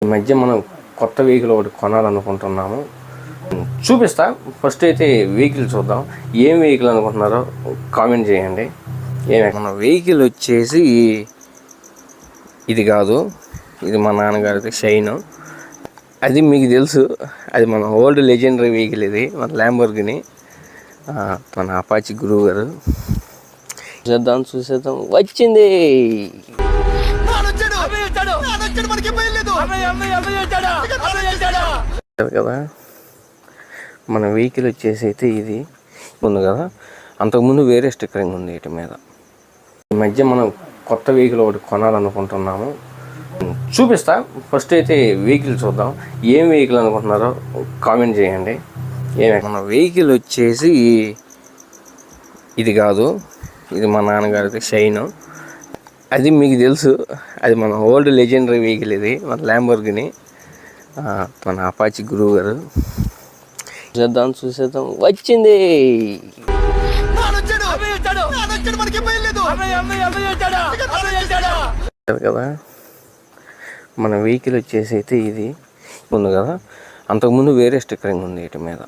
ఈ మధ్య మనం కొత్త వెహికల్ ఒకటి కొనాలనుకుంటున్నాము. చూపిస్తా. ఫస్ట్ అయితే వెహికల్ చూద్దాం. ఏం వెహికల్ అనుకుంటున్నారో కామెంట్ చేయండి. మన వెహికల్ వచ్చేసి ఇది కాదు, ఇది మా నాన్నగారిది షైన్. అది మీకు తెలుసు, అది మన ఓల్డ్ లెజెండరీ వెహికల్. ఇది మన ల్యాంబోర్గిని, మన అపాచీ గురువు గారు. చూసేద్దాం. వచ్చింది కదా. మన వెహికల్ వచ్చేసి అయితే ఇది ఉంది కదా, అంతకుముందు వేరే స్టిక్కరింగ్ ఉంది వీటి మీద. ఈ మధ్య మనం కొత్త వెహికల్ ఒకటి కొనాలనుకుంటున్నాము. చూపిస్తా. ఫస్ట్ అయితే వెహికల్ చూద్దాం. ఏం వెహికల్ అనుకుంటున్నారో కామెంట్ చేయండి. మన వెహికల్ వచ్చేసి ఇది కాదు, ఇది మా నాన్నగారిది షైన్. అది మీకు తెలుసు, అది మన ఓల్డ్ లెజెండరీ వెహికల్. ఇది మన ల్యాంబోర్గిని, మన అపాచీ గురువు గారు. చూసేద్దాం. వచ్చింది కదా. మన వెహికల్ వచ్చేసి అయితే ఇది ఉంది కదా, అంతకుముందు వేరే స్టిక్కరింగ్ ఉంది వీటి మీద.